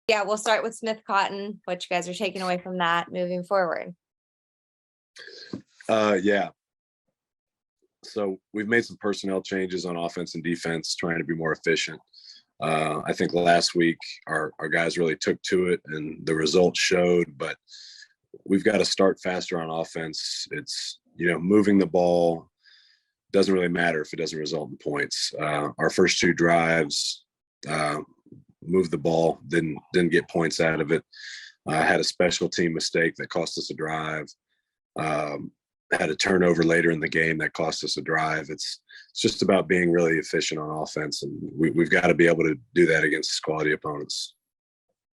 Yeah, we'll start with Smith Cotton. What you guys are taking away from that moving forward? Yeah. So we've made some personnel changes on offense and defense, trying to be more efficient. I think last week our guys really took to it and the results showed, but we've got to start faster on offense. It's, moving the ball doesn't really matter if it doesn't result in points. Our first two drives, moved the ball, didn't get points out of it. Had a special team mistake that cost us a drive. Had a turnover later in the game that cost us a drive. It's just about being really efficient on offense, and we've got to be able to do that against quality opponents.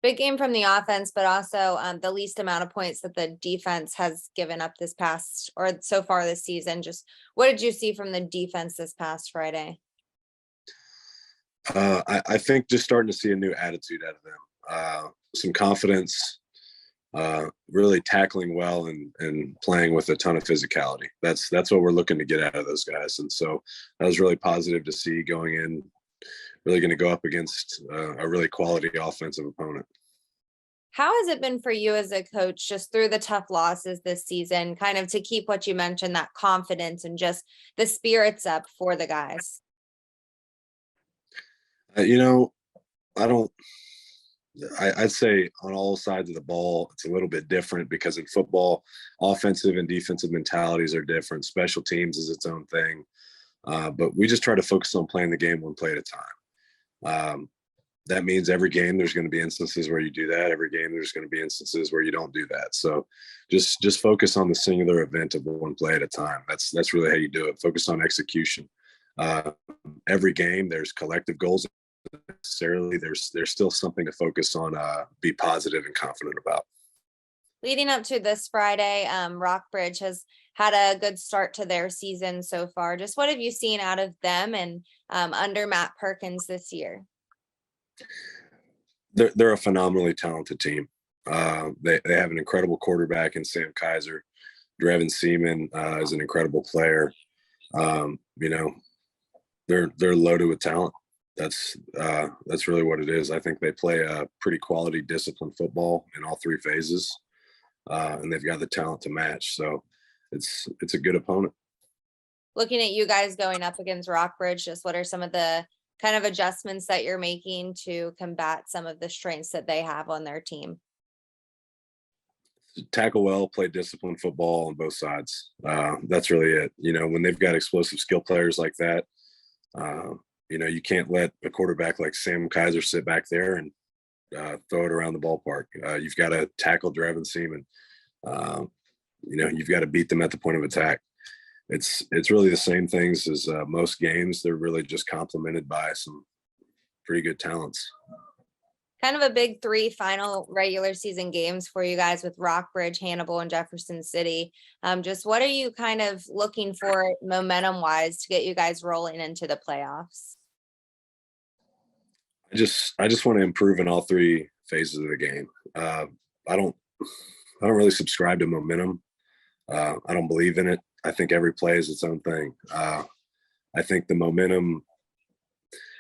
Big game from the offense, but also the least amount of points that the defense has given up this past or so far this season. Just what did you see from the defense this past Friday? I think just starting to see a new attitude out of them, some confidence, really tackling well and playing with a ton of physicality. That's what we're looking to get out of those guys. And so that was really positive to see going in, really going to go up against a really quality offensive opponent. How has it been for you as a coach just through the tough losses this season, kind of to keep what you mentioned, that confidence and just the spirits up for the guys? I'd say on all sides of the ball, it's a little bit different because in football, offensive and defensive mentalities are different. Special teams is its own thing. But we just try to focus on playing the game one play at a time. That means every game there's going to be instances where you do that. Every game there's going to be instances where you don't do that. So just focus on the singular event of one play at a time. That's really how you do it. Focus on execution. Every game there's collective goals. Necessarily, there's still something to focus on, be positive and confident about. Leading up to this Friday, Rockbridge has had a good start to their season so far. Just what have you seen out of them and under Matt Perkins this year? They're a phenomenally talented team. They have an incredible quarterback in Sam Kaiser. Drevin Seaman is an incredible player. They're loaded with talent. That's really what it is. I think they play a pretty quality, disciplined football in all three phases, and they've got the talent to match. So it's a good opponent. Looking at you guys going up against Rockbridge, just what are some of the kind of adjustments that you're making to combat some of the strengths that they have on their team? Tackle well, play disciplined football on both sides. That's really it. When they've got explosive skill players like that, you can't let a quarterback like Sam Kaiser sit back there and throw it around the ballpark. You've got to tackle Drevin Seaman. You've got to beat them at the point of attack. It's really the same things as most games. They're really just complemented by some pretty good talents. Kind of a big 3 final regular season games for you guys with Rockbridge, Hannibal, and Jefferson City. Just what are you kind of looking for momentum wise to get you guys rolling into the playoffs? I just want to improve in all 3 phases of the game. I don't really subscribe to momentum. I don't believe in it. I think every play is its own thing. I think the momentum,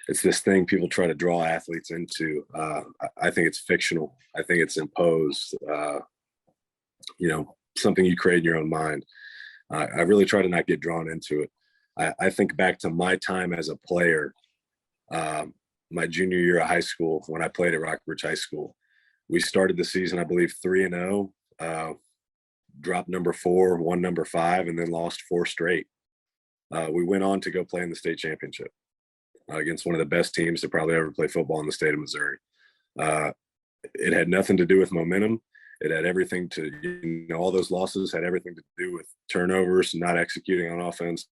it's this thing people try to draw athletes into. I think it's fictional. I think it's imposed, something you create in your own mind. I really try to not get drawn into it. I think back to my time as a player, my junior year of high school, when I played at Rockbridge High School. We started the season, I believe, 3-0, dropped number 4, won number 5, and then lost 4 straight. We went on to go play in the state championship against one of the best teams to probably ever play football in the state of Missouri. It had nothing to do with momentum. It had everything to, all those losses had everything to do with turnovers, not executing on offense,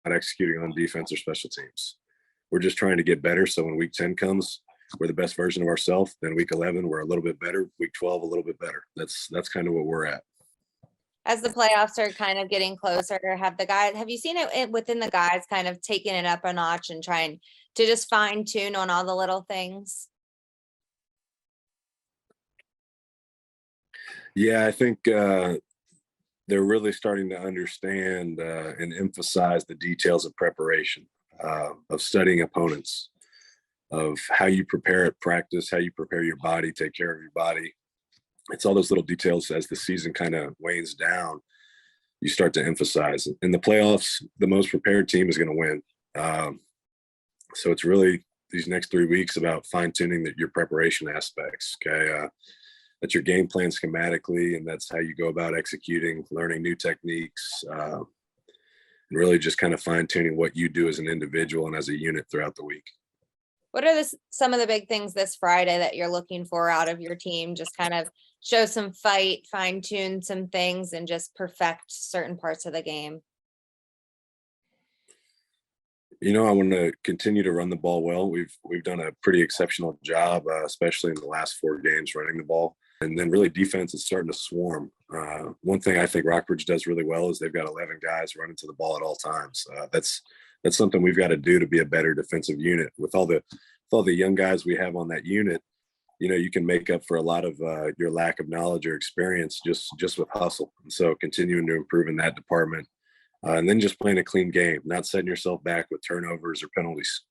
not executing on defense or special teams. We're just trying to get better. So when week 10 comes, we're the best version of ourselves. Then week 11, we're a little bit better. Week 12, a little bit better. That's kind of what we're at. As the playoffs are kind of getting closer, have you seen it within the guys kind of taking it up a notch and trying to just fine tune on all the little things? Yeah, I think they're really starting to understand and emphasize the details of preparation, of studying opponents. of how you prepare at practice, how you prepare your body, take care of your body. It's all those little details as the season kind of wanes down, you start to emphasize. In the playoffs, the most prepared team is going to win. So it's really these next 3 weeks about fine tuning your preparation aspects. Okay. That's your game plan schematically, and that's how you go about executing, learning new techniques, and really just kind of fine tuning what you do as an individual and as a unit throughout the week. What are some of the big things this Friday that you're looking for out of your team? Just kind of show some fight, fine tune some things, and just perfect certain parts of the game. I want to continue to run the ball well. We've done a pretty exceptional job, especially in the last 4 games, running the ball. And then really defense is starting to swarm. One thing I think Rockbridge does really well is they've got 11 guys running to the ball at all times. That's something we've got to do to be a better defensive unit. With all the young guys we have on that unit, you can make up for a lot of your lack of knowledge or experience just with hustle. And so continuing to improve in that department. And then just playing a clean game, not setting yourself back with turnovers or penalties.